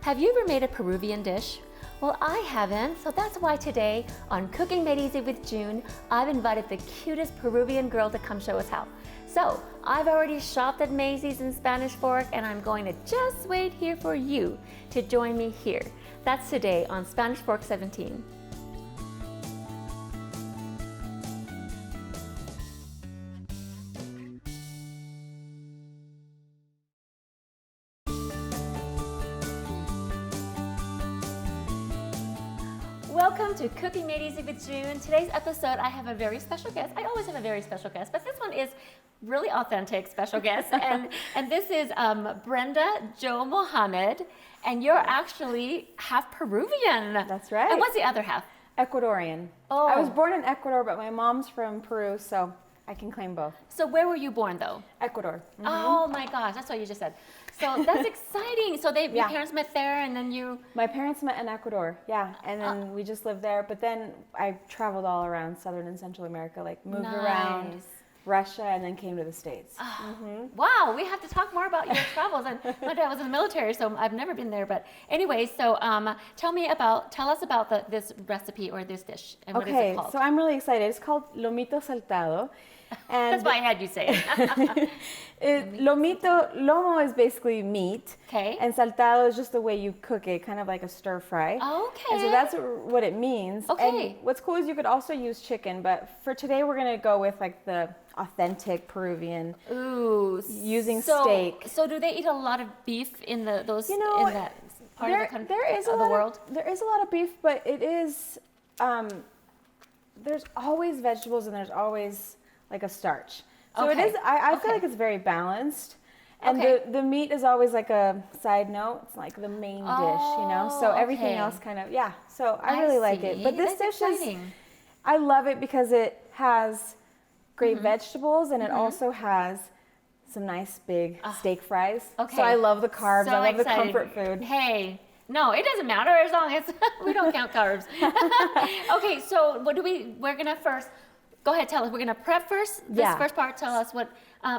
Have you ever made a Peruvian dish? Well, I haven't, so that's why today on Cooking Made Easy with June, I've invited the cutest Peruvian girl to come show us how. So, I've already shopped at Macy's in Spanish Fork, and I'm going to just wait here for you to join me here. That's today on Spanish Fork 17. Welcome to Cooking Made Easy with June. Today's episode, I have a very special guest. I always have a very special guest, but this one is really authentic special guest. and this is Brenda Jo Mohammed, and you're actually half Peruvian. That's right. And what's the other half? Ecuadorian. Oh. I was born in Ecuador, but my mom's from Peru, so I can claim both. So where were you born though? Ecuador. Mm-hmm. Oh my gosh, that's what you just said. So that's exciting. So your parents met there, and then you... My parents met in Ecuador, yeah, and then we just lived there. But then I traveled all around Southern and Central America, like moved around Russia, and then came to the States. Wow, we have to talk more about your travels. And my dad was in the military, so I've never been there. But anyway, so tell us about this recipe or this dish, and what is it called? So I'm really excited. It's called Lomito Saltado. And that's why I had you say it. Lomo is basically meat. Okay. And saltado is just the way you cook it, kind of like a stir fry. Okay. And so that's what it means. Okay. And what's cool is you could also use chicken, but for today we're gonna go with like the authentic Peruvian. Ooh. Using steak. So do they eat a lot of beef in that part of the country, world? There is a lot of beef, but it is. There's always vegetables and there's always like a starch. So it is, I feel like it's very balanced. And the meat is always like a side note. It's like the main dish, you know? So everything else kind of, So I really like it. But this dish is, I love it because it has great vegetables and it also has some nice big steak fries. Okay. So I love the carbs. I love the comfort food. Hey. No, it doesn't matter as long as we don't count carbs. Okay, so we're gonna first, go ahead, tell us. We're gonna prep first. This first part, tell us what,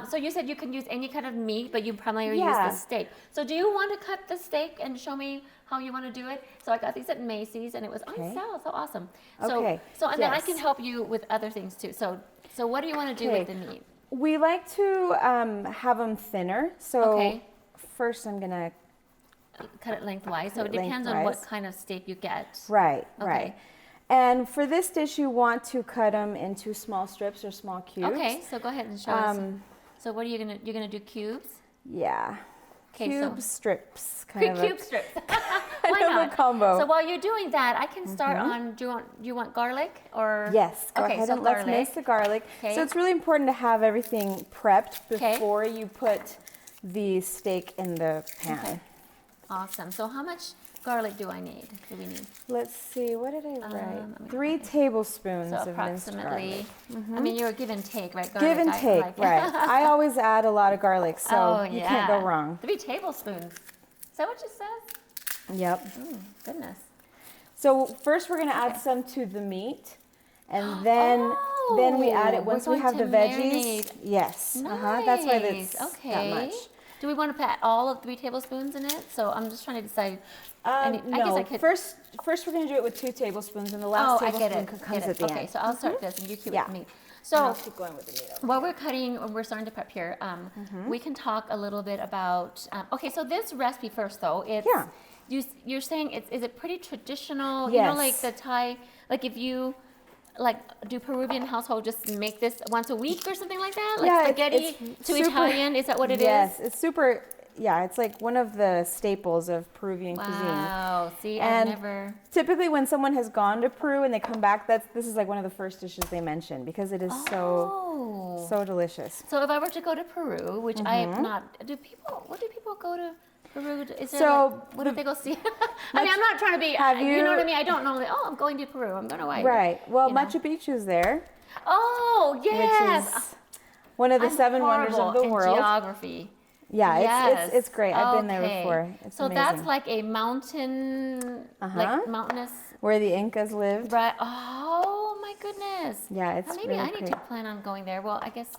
so you said you can use any kind of meat, but you primarily use the steak. So do you want to cut the steak and show me how you want to do it? So I got these at Macy's and it was on sale, so awesome. So then I can help you with other things too. So what do you want to do with the meat? We like to have them thinner. So first I'm gonna cut it lengthwise. So it depends on what kind of steak you get. Right. And for this dish, you want to cut them into small strips or small cubes. Okay, so go ahead and show us. So what are you gonna? You're gonna do cubes? Yeah. Okay, strips. Cube strips. Why not? Combo. So while you're doing that, I can start on. Do you want garlic or? Yes. Go ahead and let's mince the garlic. Okay. So it's really important to have everything prepped before you put the steak in the pan. Okay. Awesome. So how much garlic do we need? Let's see, what did I write? 3 tablespoons of minced garlic. I mean, you're give and take, right? Give and take, right. I always add a lot of garlic, so you can't go wrong. 3 tablespoons. Is that what it says? Yep. Goodness. So first we're gonna add some to the meat, and then we add it once we have the veggies. Marinate. Yes. Nice. That's why it's that much. Do we want to put all of 3 tablespoons in it? So I'm just trying to decide. No. I guess I could. First we're going to do it with 2 tablespoons, and the last tablespoon comes at the end. Okay, so I'll start this, and you keep with the meat. So I'll keep going with the meat. While we're cutting, we're starting to prep here. We can talk a little bit about. Okay, so this recipe first, though, it's you're saying is it pretty traditional? Yes. You know, like the Thai, like if you. Do Peruvian household just make this once a week or something like that? Like spaghetti to Italian? Is that what it is? Yes, it's super. Yeah, it's like one of the staples of Peruvian cuisine. Wow, see, and I've never... Typically when someone has gone to Peru and they come back, this is like one of the first dishes they mention because it is so delicious. So if I were to go to Peru, which I have not, what do people go to Peru? Is there what do they go see? I mean, I'm not trying to be, you know what I mean? I don't normally, I'm going to Peru, I'm going to Hawaii. Right, well, Machu Picchu's there. Oh, yes! Which is one of the 7 wonders of the world. Geography. Yeah, it's great. I've been there before. It's so amazing. That's like a mountain, like mountainous. Where the Incas lived. Right. Oh my goodness. Yeah, it's maybe really I need to plan on going there. Well, I guess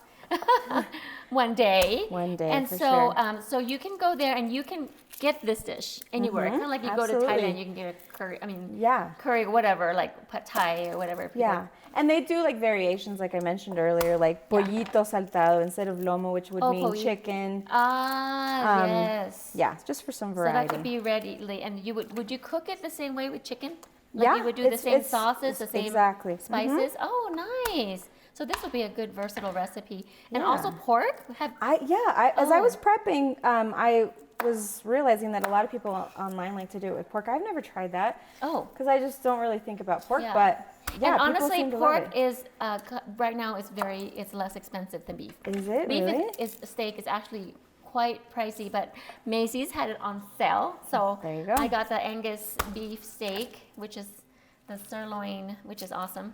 one day. One day, and for so, sure. so you can go there and you can get this dish anywhere. Kind of like you go to Thailand, you can get a curry. I mean, curry, whatever, like pad Thai or whatever. Yeah, and they do like variations, like I mentioned earlier, like pollito saltado instead of lomo, which would mean chicken. Yes. Yeah, just for some variety. So that could be ready. And you would you cook it the same way with chicken? Like you would do the same sauces, the same spices? Oh, nice. So this would be a good versatile recipe. And also pork? As I was prepping, I was realizing that a lot of people online like to do it with pork. I've never tried that. Oh. Because I just don't really think about pork, but and honestly, pork is right now it's less expensive than beef. Is it beef really? Steak is actually quite pricey, but Macy's had it on sale. So there you go. I got the Angus beef steak, which is the sirloin, which is awesome.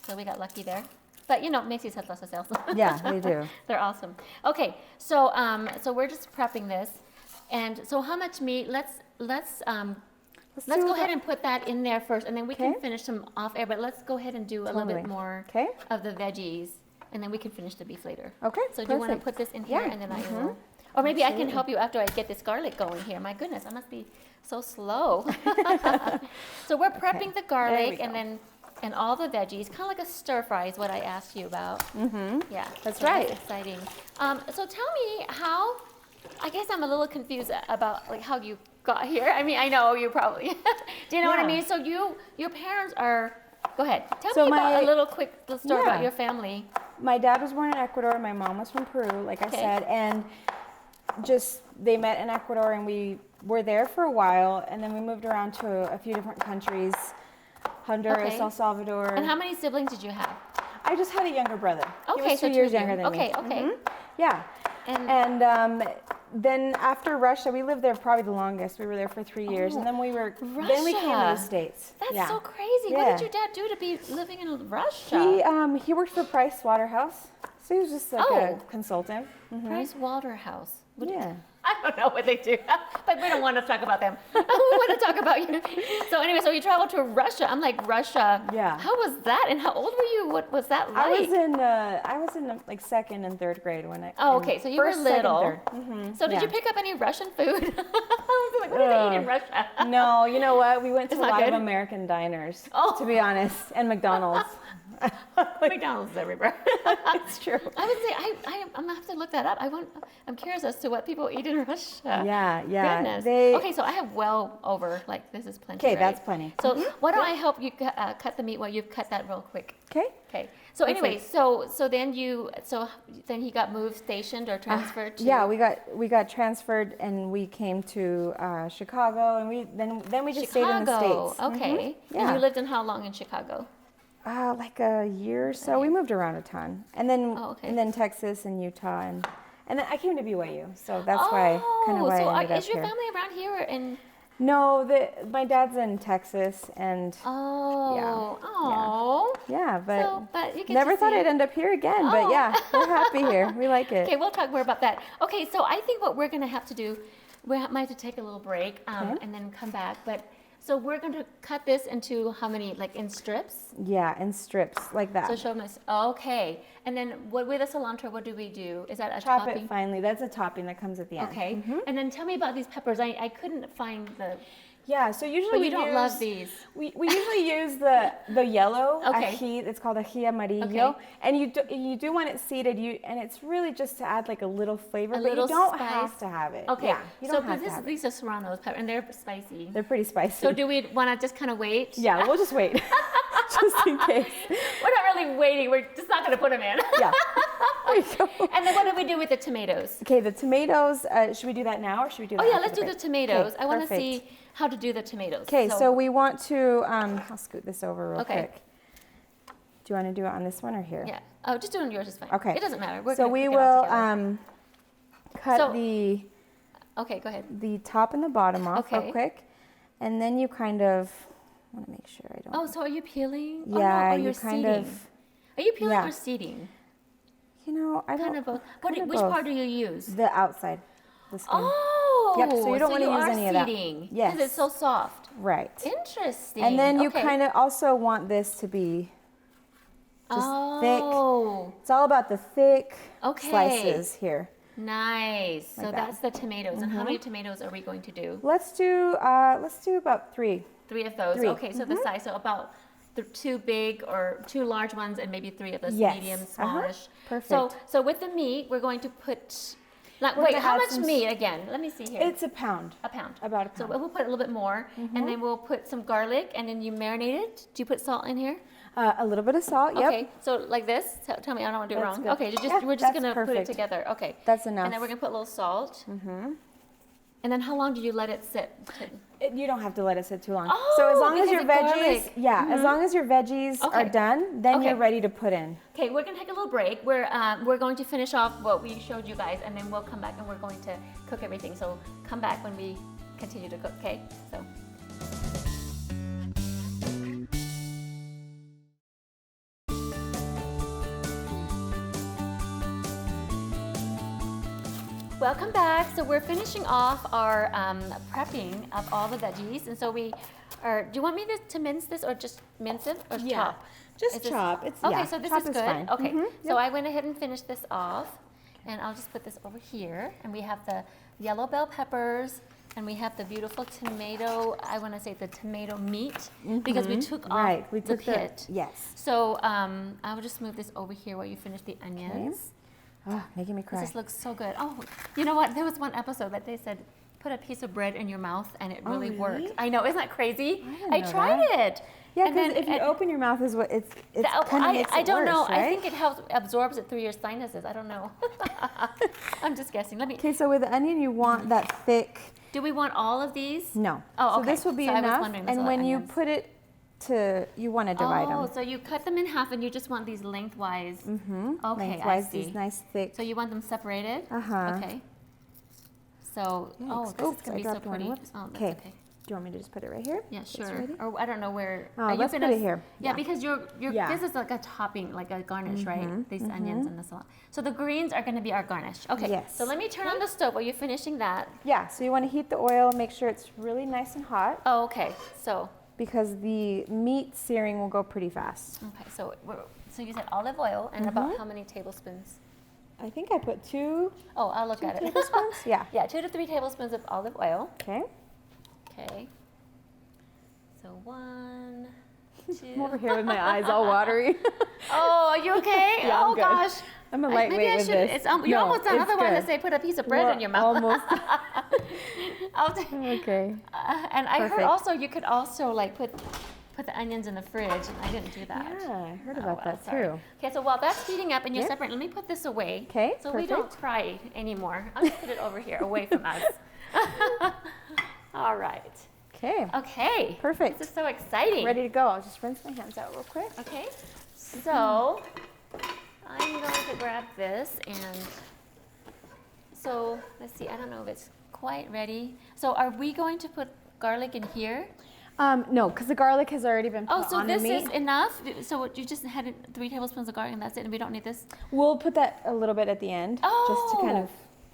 So we got lucky there. But Macy's has lots of sales. Yeah, they do. They're awesome. Okay, so we're just prepping this, and so how much meat? Let's go ahead and put that in there first, and then we can finish them off air. But let's go ahead and do a little bit more of the veggies, and then we can finish the beef later. Okay. So do you want to put this in here, and then I will. Or maybe I can help you after I get this garlic going here. My goodness, I must be so slow. So we're prepping the garlic and all the veggies, kind of like a stir fry is what I asked you about. Yeah, that's right. That's exciting. So tell me how, I guess I'm a little confused about like how you got here. I mean, I know you probably, do you know what I mean? So your parents are, go ahead. Tell me about a little quick story about your family. My dad was born in Ecuador. My mom was from Peru, like I said, and just they met in Ecuador, and we were there for a while, and then we moved around to a few different countries, Honduras, El Salvador. And how many siblings did you have? I just had a younger brother. Okay, he was so 2 years younger than me. Okay. Yeah. And then after Russia, we lived there probably the longest. We were there for 3 years, and then we came to the States. That's so crazy. Yeah. What did your dad do to be living in Russia? He worked for Price Waterhouse, so he was just like a consultant. Price Waterhouse. Yeah. I don't know what they do, but we don't want to talk about them. We want to talk about you. So anyway, so you traveled to Russia. I'm like, Russia. Yeah. How was that? And how old were you? What was that like? I was in like second and third grade when I. Oh, okay. So you were little. So did you pick up any Russian food? I was like, what do they eat in Russia? No, you know what? We went to a lot of American diners, to be honest, and McDonald's. McDonald's is everywhere. It's true. I would say I'm gonna have to look that up. I'm curious as to what people eat in Russia. Yeah. Goodness. Okay, so I have well over this is plenty. Okay, right? that's plenty. So why don't I help you cut the meat while you cut that real quick? Okay. Okay. So anyway, so then he got moved, stationed, or transferred to. Yeah, we got transferred, and we came to Chicago, and then we just stayed in the States. Okay. Yeah. And you lived in how long in Chicago? Like a year or so. We moved around a ton, and then Texas and Utah, and then I came to BYU, so that's why I ended up here. Is your family around here or in? No, my dad's in Texas, and but you never thought I'd end up here again. But yeah, we're happy here. We like it. Okay, we'll talk more about that. Okay, so I think what we're gonna have to do, we might have to take a little break and then come back, but. So we're going to cut this into how many, like in strips? Yeah, in strips, like that. So show me. Okay. And then with the cilantro, what do we do? Is that a topping? Chop it finely. That's a topping that comes at the end. Okay. And then tell me about these peppers. I couldn't find the... Yeah, so usually we don't love these. We usually use the yellow ají. It's called ají amarillo, and you do want it seeded. And it's really just to add like a little flavor, but you don't have to have it. Okay, yeah, you don't have to have these are serrano pepper, and they're spicy. They're pretty spicy. So do we want to just kind of wait? Yeah, we'll just wait, just in case. We're not really waiting. We're just not going to put them in. Yeah. There you go. And then what do we do with the tomatoes? Okay, the tomatoes. Should we do that now, or should we do that? Oh yeah, let's do the tomatoes. I want to see how to do the tomatoes. Okay, so we want to, I'll scoot this over real quick. Do you want to do it on this one or here? Yeah. Oh, just do it on yours is fine. Okay. It doesn't matter. So we will cut the... Okay, go ahead. The top and the bottom off real quick. And then you kind of, I want to make sure I don't... Oh, so are you peeling? Yeah, oh, no. You're kind seeding. of... Are you peeling or seeding? You know, I don't... Kind of both. Which part do you use? The outside. The skin. Oh, yep, so you don't want to use any of that. Yes. Because it's so soft. Right. Interesting. And then you kind of also want this to be Just thick. It's all about the thick slices here. Nice. Like so that's the tomatoes. And how many tomatoes are we going to do? Let's do about 3. 3 of those. 3. Okay, so the size, so about the 2 big or 2 large ones and maybe 3 of those medium, smallish. Perfect. So with the meat, we're going to put, wait, how much meat again? Let me see here. It's a pound. A pound. About a pound. So we'll put a little bit more and then we'll put some garlic and then you marinate it. Do you put salt in here? A little bit of salt, yep. Okay, so like this. Tell me, I don't want to do it wrong. Good. Okay, we're just going to put it together. Okay. That's enough. And then we're going to put a little salt. And then how long do you let it sit? You don't have to let it sit too long. Oh, so as long as your veggies, as long as your veggies are done, then you're ready to put in. Okay, we're gonna take a little break. We're going to finish off what we showed you guys, and then we'll come back and we're going to cook everything. So come back when we continue to cook. Okay, so. Welcome back. So we're finishing off our prepping of all the veggies, and so we are. Do you want me to mince this, or just mince it, or chop? Just chop. Okay, so this is good. Fine. Okay, so I went ahead and finished this off, and I'll just put this over here. And we have the yellow bell peppers, and we have the beautiful tomato. I want to say the tomato meat because we took off the pit. Yes. So I will just move this over here while you finish the onions. Okay. Oh, making me cry. This looks so good. Oh, you know what? There was one episode that they said, put a piece of bread in your mouth, and it really worked. I know, isn't that crazy? I tried it. Yeah, because if you open your mouth, is what it's kind of makes it I don't know. worse, right? I think it helps absorbs it through your sinuses. I don't know. I'm just guessing. Okay, so with the onion, you want that thick. Do we want all of these? No. Oh, okay. So this will be enough. And when you put it you want to divide them. Oh, so you cut them in half and you just want these lengthwise. Okay, lengthwise, I see. these nice thick. So you want them separated? Okay. So, this is going to be so pretty. Oh, that's okay. Do you want me to just put it right here? Yeah, sure. Or I don't know where. Let's put it here. Yeah, because this is like a topping, like a garnish, right? These onions and the salt. So the greens are going to be our garnish. Okay. Yes. So let me turn on the stove while you're finishing that. Yeah. So you want to heat the oil, make sure it's really nice and hot. Oh, okay. So. Because the meat searing will go pretty fast. Okay. So you said olive oil and about how many tablespoons? I think I put 2. Oh, I'll look at it. Tablespoons? Yeah. Yeah, 2 to 3 tablespoons of olive oil. Okay. Okay. So 1, 2. I'm over here with my eyes all watery. Oh, are you okay? Yeah, oh I'm good. Gosh. I'm a lightweight with this. You're almost another one to say put a piece of bread in your mouth. Almost. Okay. And I heard also you could also like put the onions in the fridge, and I didn't do that. Yeah, I heard about that too. Okay, so while that's heating up and you're separating, let me put this away. Okay, so we don't cry anymore. I'll just put it over here, away from us. All right. Okay. Okay. Perfect. This is so exciting. Ready to go. I'll just rinse my hands out real quick. Okay. So I'm going to grab this, and so let's see. I don't know if it's quite ready. So are we going to put garlic in here? No, because the garlic has already been put on the meat. Oh, so this is enough? So you just had 3 tablespoons of garlic and that's it, and we don't need this? We'll put that a little bit at the end. Oh. Just to kind of,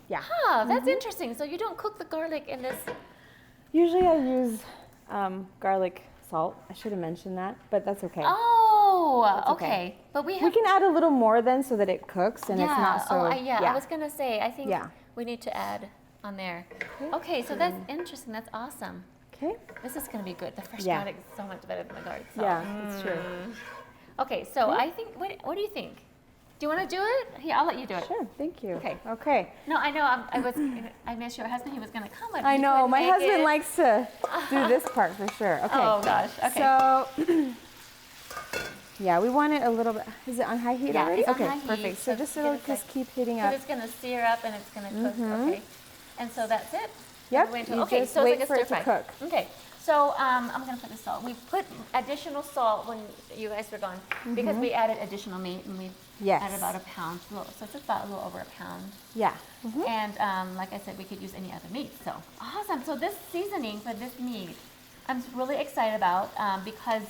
yeah. Huh, that's interesting. So you don't cook the garlic in this? Usually I use garlic salt. I should have mentioned that, but that's okay. Oh, okay. But we can add a little more then so that it cooks and it's not so. I was going to say, I think we need to add on there. Okay, so that's interesting. That's awesome. Okay. This is going to be good. The fresh garlic is so much better than the garlic salt. Yeah, that's true. Okay, so I think, what do you think? Do you want to do it? Here, I'll let you do it. Sure, thank you. Okay. Okay. No, I know. I missed your husband. He was going to come. I know. My husband likes to do this part for sure. Okay. Oh, gosh. Okay. So, yeah, we want it a little bit. Is it on high heat already? It's on okay, high heat. perfect. So just it'll just keep heating up. It's going to sear up and it's going to cook. Okay. And so that's it. Yep. Okay, just so wait it's like for a it stir to fry. cook. Okay. So I'm going to put the salt. We put additional salt when you guys were gone because we added additional meat and we added about a pound. So it's about a little over a pound. Yeah. And like I said, we could use any other meat. So awesome. So this seasoning for this meat, I'm really excited about because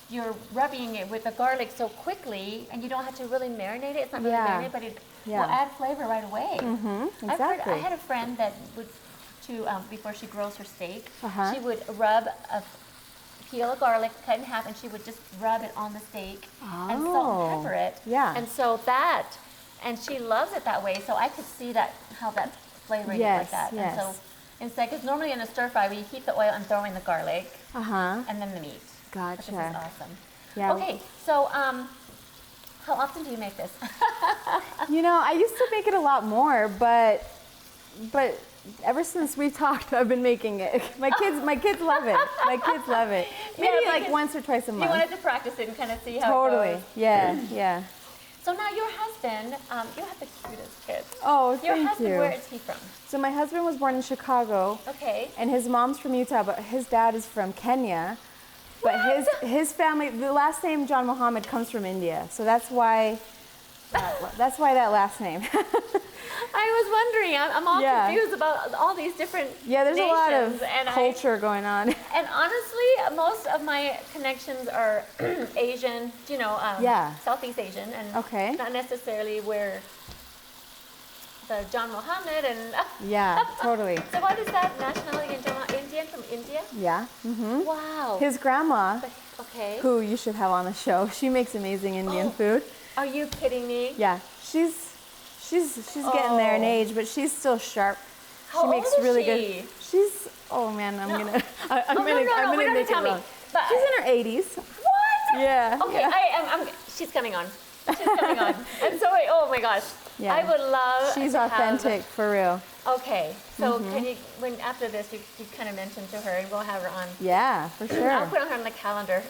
you're rubbing it with the garlic so quickly and you don't have to really marinate it. It's not really marinated, but it will add flavor right away. Exactly. I had a friend that would before she grills her steak, she would rub peel a garlic, cut in half, and she would just rub it on the steak and salt and pepper it. Yeah. And so and she loves it that way. So I could see how that flavoring it like that. Yes. And so instead, because normally in a stir fry, we heat the oil and throw in the garlic. And then the meat. Gotcha. Which is awesome. Yeah. Okay, so how often do you make this? I used to make it a lot more, but ever since we talked, I've been making it. My kids love it. My kids love it. Maybe like once or twice a month. You wanted to practice it and kind of see how Totally. it goes. Yeah. So now your husband, you have the cutest kid. Oh, Your thank husband, you. where is he from? So my husband was born in Chicago. Okay. And his mom's from Utah, but his dad is from Kenya. But his family, the last name John Muhammad comes from India. So that's why that last name. I was wondering. I'm all confused about all these different there's nations, a lot of culture going on. And honestly, most of my connections are Asian, Southeast Asian, and not necessarily where the John Muhammad and... Yeah, totally. So what is that nationality in Indian, from India? Yeah. Mm-hmm. Wow. His grandma, who you should have on the show, she makes amazing Indian food. Are you kidding me? Yeah, she's getting there in age, but she's still sharp. How makes old is really she? good. She's I'm gonna make it wrong. But she's in her 80s. What? Yeah. Okay, yeah. She's coming on. She's coming on. And so, oh my gosh. Yeah. I would love She's to authentic, for real. Okay, so can you, after this, you kind of mention to her and we'll have her on. Yeah, for sure. I'll put her on the calendar.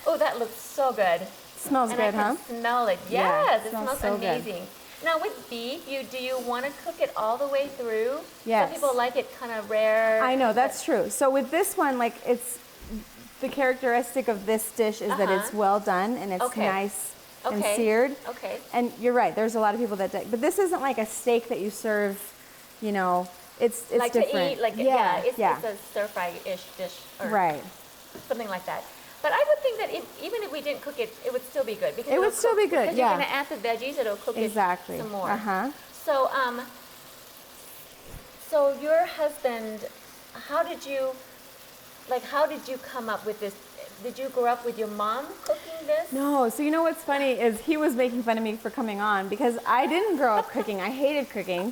Oh, that looks so good. Smells and good, I can smell it. Yes, it smells so amazing. Good. Now with beef, do you want to cook it all the way through? Yes. Some people like it kind of rare. I know, that's true. So with this one, it's the characteristic of this dish is that it's well done and it's nice and seared. Okay. And you're right, there's a lot of people that but this isn't like a steak that you serve, it's like different. To eat, it's a stir fry-ish dish or something like that. But I would think that even if we didn't cook it, it would still be good. Because it would still be good, because you're going to add the veggies, it'll cook it some more. So, so your husband, how did you come up with this? Did you grow up with your mom cooking this? No. So you know what's funny is he was making fun of me for coming on because I didn't grow up cooking. I hated cooking.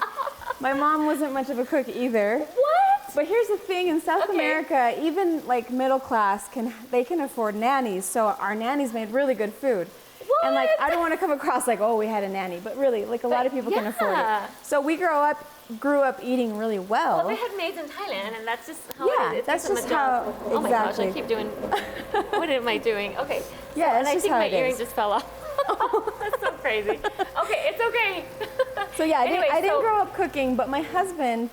My mom wasn't much of a cook either. What? But here's the thing, in South America, even like middle class can afford nannies. So our nannies made really good food. What? And I don't want to come across like, oh, we had a nanny, but really, a lot of people can afford it. So we grew up eating really well. Well, they had maids in Thailand, and that's just how it is. That's just how, Oh my gosh, I keep doing, what am I doing? Okay. Yeah, and I think my earring just fell off. That's so crazy. Okay, it's okay. So yeah, I didn't grow up cooking, but my husband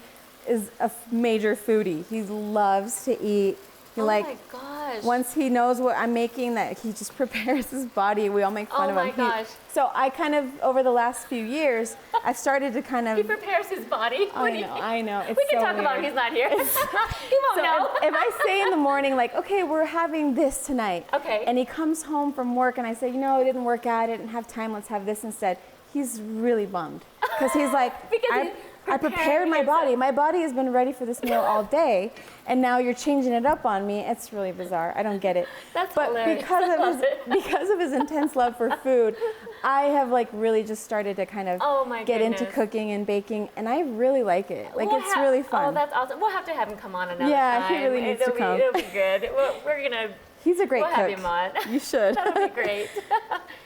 is a major foodie. He loves to eat. My gosh. Once he knows what I'm making, that he just prepares his body. We all make fun of him. Oh my gosh. So I kind of, over the last few years, I've started to kind of... He prepares his body. I know. It's we can so talk about it. He's not here. He won't know. If I say in the morning, okay, we're having this tonight. Okay. And he comes home from work and I say, it didn't work out. I didn't have time. Let's have this instead. He's really bummed. Because he's like, I prepared my body. My body has been ready for this meal all day, and now you're changing it up on me. It's really bizarre. I don't get it. That's hilarious. Because of his intense love for food, I have really just started to kind of get into cooking and baking, and I really like it. It's really fun. Oh, that's awesome. We'll have to have him come on another time. Yeah, he really needs to come. It'll be good. We're gonna. He's a great cook. We'll have him on. You should. That'll be great.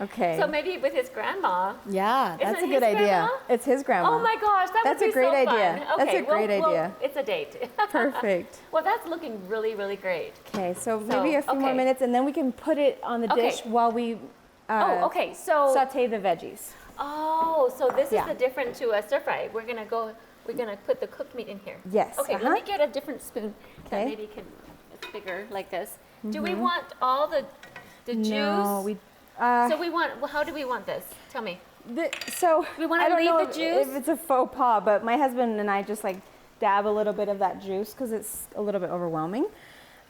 Okay. So maybe with his grandma. Yeah, that's a good idea. It's his grandma. Oh my gosh, that's a great idea. Fun. That's a great idea. It's a date. Perfect. Well, that's looking really, really great. Okay, so maybe a few more minutes, and then we can put it on the dish while we saute the veggies. Oh, so this is the different to a stir fry. We're gonna put the cooked meat in here. Yes. Okay, let me get a different spoon that maybe it's bigger like this. Do we want all the juice? No, we. So we want. Well, how do we want this? Tell me. So we want to leave the juice. If it's a faux pas, but my husband and I just dab a little bit of that juice because it's a little bit overwhelming.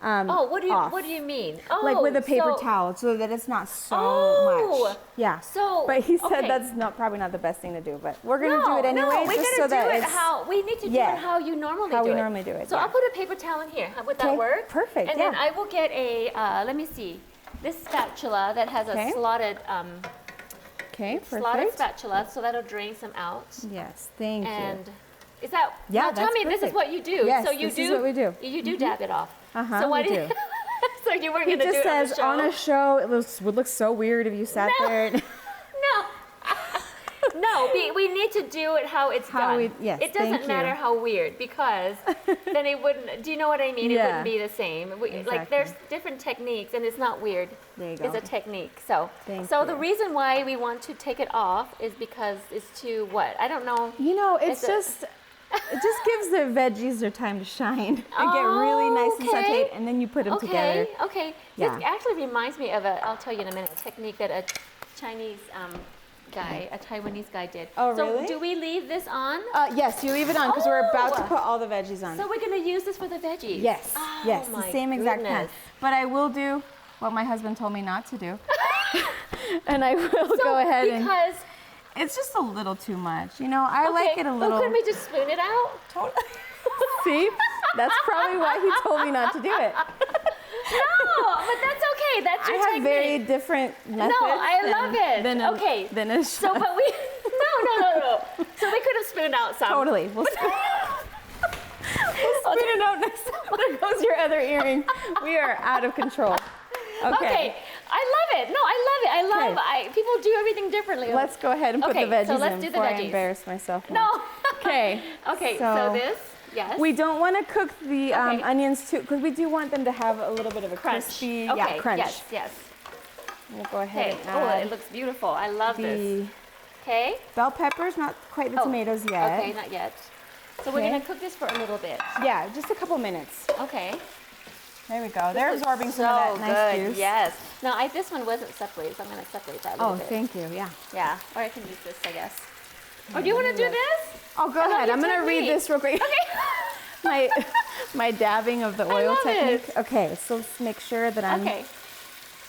What do you mean? Oh, like with a paper towel, so that it's not so much. Yeah. So, but he said that's probably not the best thing to do. But we're gonna do it anyway, we just so that it's we need to do it how you normally do it. How we normally do it. So I'll put a paper towel in here. Would that work? Perfect. And then I will get a. Let me see. This spatula that has a slotted. Okay, perfect. Slotted spatula, so that'll drain some out. Yes, thank you. And is that? Yeah, now tell me, this is what you do. Yes, so you this is what we do. You do dab it off. So why we do. So you weren't He going to do just it says on a show. It would look so weird if you sat there. No, we need to do it how it's done. Yes, it doesn't matter how weird, because then it wouldn't. Do you know what I mean? It wouldn't be the same. Exactly. Like there's different techniques, and it's not weird. There you go. It's a technique. So Thank so you. the reason why we want to take it off is because it's too what? I don't know. You know, it just gives the veggies their time to shine and get really nice and sauteed, and then you put them together. Okay. Yeah. This actually reminds me of I'll tell you in a minute, a technique that a Chinese guy, a Taiwanese guy did. Oh, really? So do we leave this on? Yes, you leave it on because we're about to put all the veggies on. So we're going to use this for the veggies? Yes, yes, the same exact pan. But I will do what my husband told me not to do. And I will go ahead because it's just a little too much. You know, I like it a little. Well, couldn't we just spoon it out? Totally. See? That's probably why he told me not to do it. No, but that's okay. That's your technique. I have very different methods. No, I love it. Okay. Then a So, but we, no. So we could have spooned out some. Totally. We'll spoon it out next time. There goes your other earring. We are out of control. Okay. I love it. No, I love it. People do everything differently. Let's go ahead and put the veggies so let's in do the before I veggies. embarrass myself. No. Okay. Okay, so this, yes. We don't want to cook the onions too, because we do want them to have a little bit of a crispy crunch. Yes. We'll go ahead and add. add it looks beautiful. I love this. Okay. Bell peppers, not quite the tomatoes yet. Okay, not yet. So we're going to cook this for a little bit. Yeah, just a couple minutes. Okay. There we go. They're absorbing some of that nice juice. Yes. No, this one wasn't separated, so I'm going to separate that a little bit. Oh, thank you. Yeah. Yeah. Or I can use this, I guess. Or do you want to do this? Oh, go ahead. I'm going to read this real quick. Okay. my dabbing of the oil technique. Okay, so let's make sure that I'm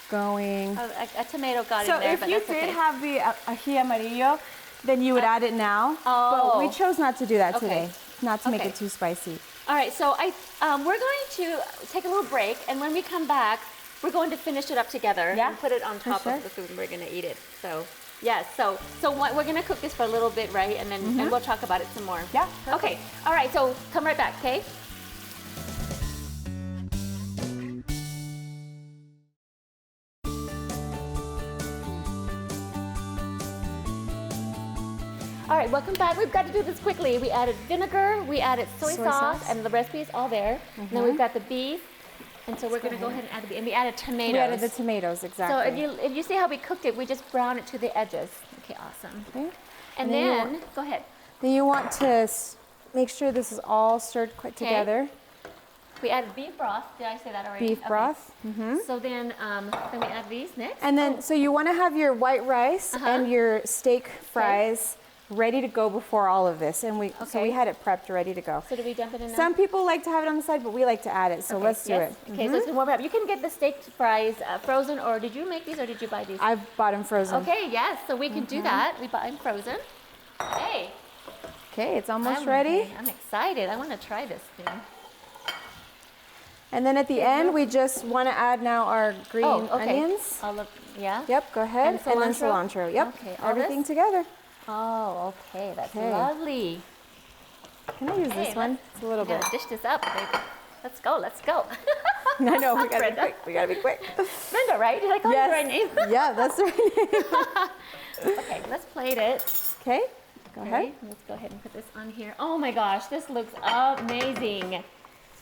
going. Oh, a tomato got in there, but that's okay. So if you did have the ají amarillo, then you would add it now. Oh. But we chose not to do that today, not to make it too spicy. All right, so we're going to take a little break, and when we come back, we're going to finish it up together and put it on top of the food, and we're going to eat it. So, yes, so we're going to cook this for a little bit, right? And then and we'll talk about it some more. Yeah. Perfect. Okay. All right, so come right back, okay? All right, welcome back. We've got to do this quickly. We added vinegar, we added soy sauce, and the recipe is all there. And then we've got the beef, and so we're going to go ahead and add the beef. And we added tomatoes. We added the tomatoes, exactly. So if you see how we cooked it, we just brown it to the edges. Okay, awesome. Okay. And then, go ahead. Then you want to make sure this is all stirred quite together. We added beef broth. Did I say that already? Beef broth. So then we add these next. And then, so you want to have your white rice and your steak fries ready to go before all of this, and so we had it prepped ready to go. So do we dump it in now? Some people like to have it on the side, but we like to add it, so let's do it. Okay, so it's warm up. You can get the steak fries frozen, or did you make these, or did you buy these? I bought them frozen. Okay, yes, so we can do that. We bought them frozen. Hey. Okay, it's almost ready. I'm excited. I want to try this thing. And then at the end, we just want to add now our green onions. Yep, go ahead. And then cilantro. Yep, okay, everything together. Oh, okay, that's lovely. Can I use this one? It's a little bit. Dish this up, baby. Let's go. I know, we gotta be quick. Brenda, right? Did I call you the right name? Yeah, that's the right name. Okay, let's plate it. Okay, go ahead. Let's go ahead and put this on here. Oh my gosh, this looks amazing.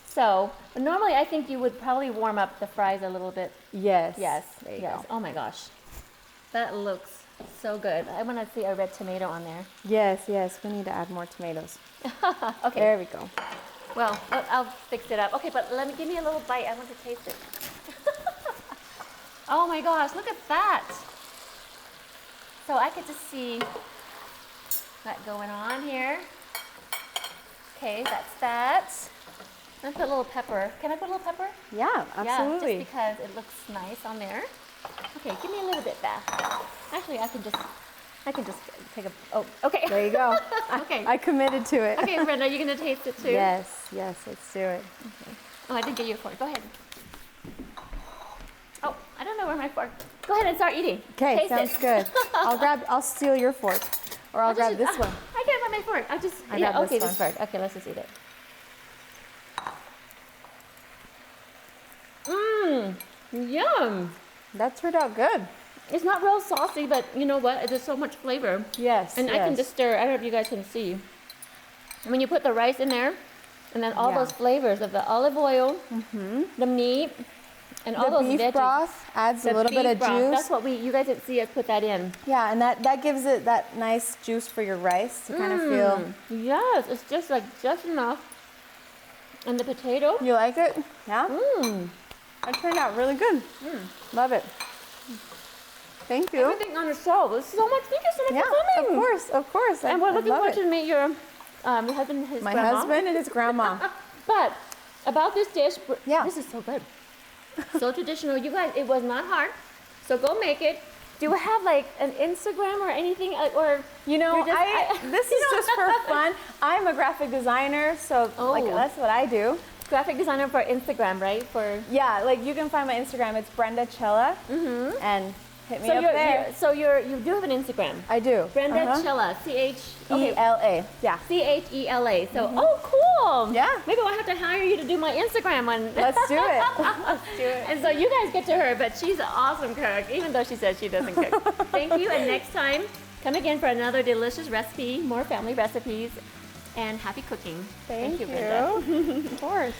So, normally I think you would probably warm up the fries a little bit. Yes. Yes, there you go. Oh my gosh, that looks so good. I want to see a red tomato on there. Yes, we need to add more tomatoes. Okay. There we go. Well, I'll fix it up. Okay, but give me a little bite. I want to taste it. Oh my gosh, look at that. So I get to see that going on here. Okay, that's that. And put a little pepper. Can I put a little pepper? Yeah, absolutely. Yeah, just because it looks nice on there. Okay, give me a little bit back. Actually, I can just take a, oh, okay. There you go. Okay. I committed to it. Okay, Brenda, you're gonna taste it too? Yes, let's do it. Okay. Oh, I didn't get you a fork. Go ahead. Oh, I don't know where my fork. Go ahead and start eating. Okay, sounds good. I'll steal your fork. Or I'll grab this one. I can't find my fork. I grab this one. fork. Okay, let's just eat it. Mmm, yum. That turned out good. It's not real saucy, but you know what? There's so much flavor. Yes. And I can just stir. I don't know if you guys can see. When you put the rice in there, and then all those flavors of the olive oil, the meat, and all those beef veggies. broth adds a little bit of juice. That's what you guys didn't see us put that in. Yeah, and that gives it that nice juice for your rice to kind of feel. Yes, it's just enough. And the potato. You like it? Yeah. Mmm. That turned out really good. Love it. Thank you. Everything on the show. Thank you so much for Yeah, coming. of course. And we're looking forward it. to meet your husband, his My grandma. husband and his grandma. But about this dish, Yeah. this is so good. So traditional. You guys, it was not hard. So go make it. Do you have like an Instagram or anything? Or You know, just, this is just for fun. I'm a graphic designer, so like that's what I do. graphic designer for Instagram, right? Yeah, like you can find my Instagram. It's Brenda Chilla, and hit me so up there. You do have an Instagram. I do. Brenda Chilla, E-L-A. Yeah. C-H-E-L-A. So, oh, cool. Yeah. Maybe I'll have to hire you to do my Instagram one. Let's do it. Let's do it. And so you guys get to her, but she's an awesome cook, even though she says she doesn't cook. Thank you, and next time, come again for another delicious recipe, more family recipes, and happy cooking. Thank you. Brenda. Of course.